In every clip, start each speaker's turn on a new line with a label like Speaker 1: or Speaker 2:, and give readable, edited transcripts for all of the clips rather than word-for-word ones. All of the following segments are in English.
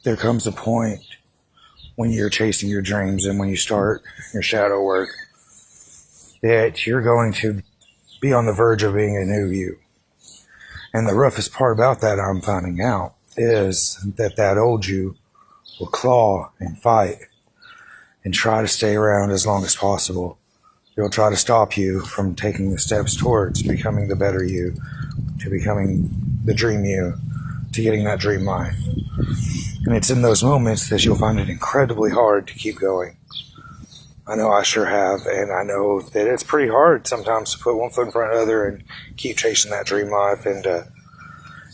Speaker 1: there comes a point when you're chasing your dreams and when you start your shadow work that you're going to be on the verge of being a new you. And the roughest part about that, I'm finding out, is that old you will claw and fight and try to stay around as long as possible. It'll try to stop you from taking the steps towards becoming the better you, to becoming the dream you, to getting that dream life. And it's in those moments that you'll find it incredibly hard to keep going. I know I sure have, and I know that it's pretty hard sometimes to put one foot in front of the other and keep chasing that dream life and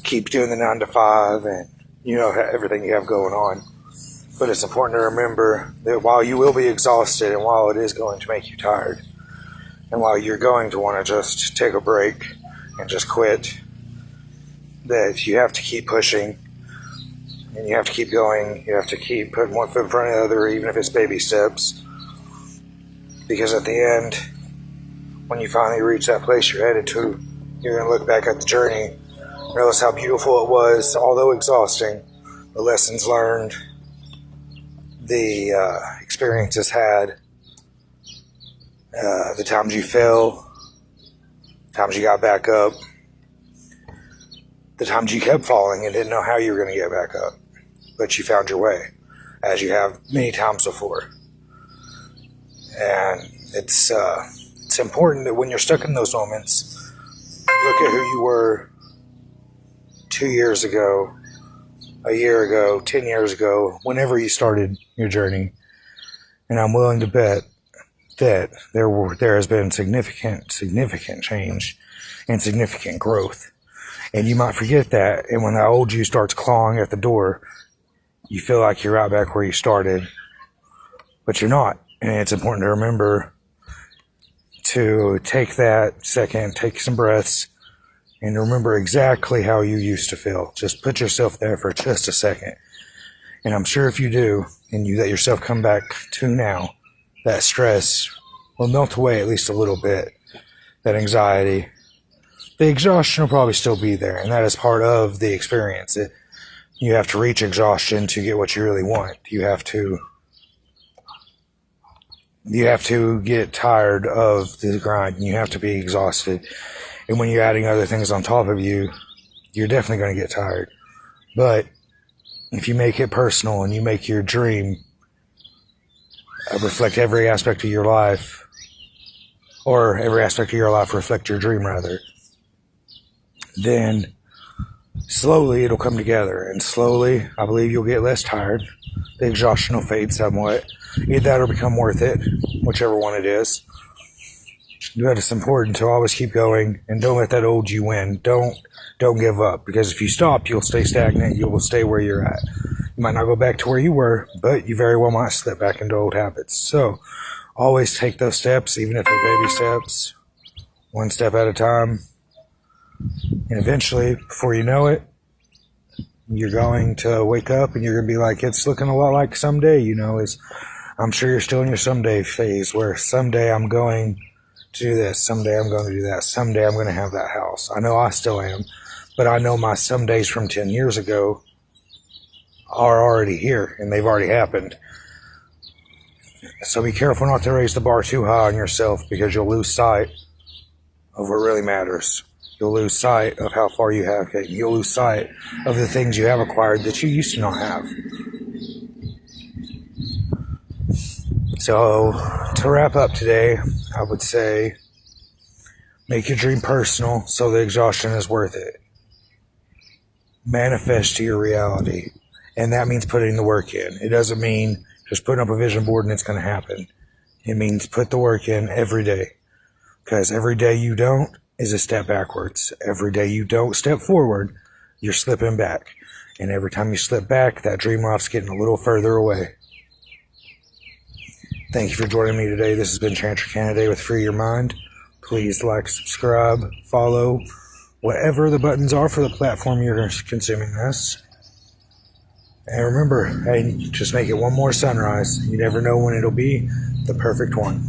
Speaker 1: keep doing the 9 to 5 and, you know, everything you have going on. But it's important to remember that while you will be exhausted and while it is going to make you tired, and while you're going to want to just take a break and just quit, that you have to keep pushing and you have to keep going. You have to keep putting one foot in front of the other, even if it's baby steps. Because at the end, when you finally reach that place you're headed to, you're going to look back at the journey, realize how beautiful it was, although exhausting, the lessons learned, the experiences had, the times you fell, times you got back up, the times you kept falling and didn't know how you were going to get back up, but you found your way, as you have many times before. And it's important that when you're stuck in those moments, look at who you were 2 years ago, a year ago, 10 years ago, whenever you started your journey. And I'm willing to bet that there has been significant change and significant growth. And you might forget that. And when that old you starts clawing at the door, you feel like you're right back where you started, but you're not. And it's important to remember to take that second, take some breaths, and remember exactly how you used to feel. Just put yourself there for just a second. And I'm sure if you do, and you let yourself come back to now, that stress will melt away at least a little bit. That anxiety. The exhaustion will probably still be there, and that is part of the experience. You have to reach exhaustion to get what you really want. You have to get tired of the grind, and you have to be exhausted. And when you're adding other things on top of you, you're definitely going to get tired. But if you make it personal and you make your dream reflect every aspect of your life, or every aspect of your life reflect your dream rather, then slowly it'll come together, and slowly I believe you'll get less tired. The exhaustion will fade somewhat. Either that or become worth it, whichever one it is. But it's important to always keep going, and don't let that old you win. Don't give up, because if you stop, you'll stay stagnant. You will stay where you're at. You might not go back to where you were, but you very well might slip back into old habits. So always take those steps, even if they're baby steps, one step at a time. And eventually, before you know it, you're going to wake up and you're going to be like, it's looking a lot like someday, you know. I'm sure you're still in your someday phase, where someday I'm going to do this, someday I'm going to do that, someday I'm going to have that house. I know I still am, but I know my some days from 10 years ago are already here, and they've already happened. So be careful not to raise the bar too high on yourself, because you'll lose sight of what really matters. You'll lose sight of how far you have taken. You'll lose sight of the things you have acquired that you used to not have. So, to wrap up today, I would say, make your dream personal so the exhaustion is worth it. Manifest to your reality. And that means putting the work in. It doesn't mean just putting up a vision board and it's going to happen. It means put the work in every day. Because every day you don't is a step backwards. Every day you don't step forward, you're slipping back. And every time you slip back, that dream life's getting a little further away. Thank you for joining me today. This has been Chanter Canada with Free Your Mind. Please like, subscribe, follow, whatever the buttons are for the platform you're consuming this. And remember, hey, just make it one more sunrise. You never know when it'll be the perfect one.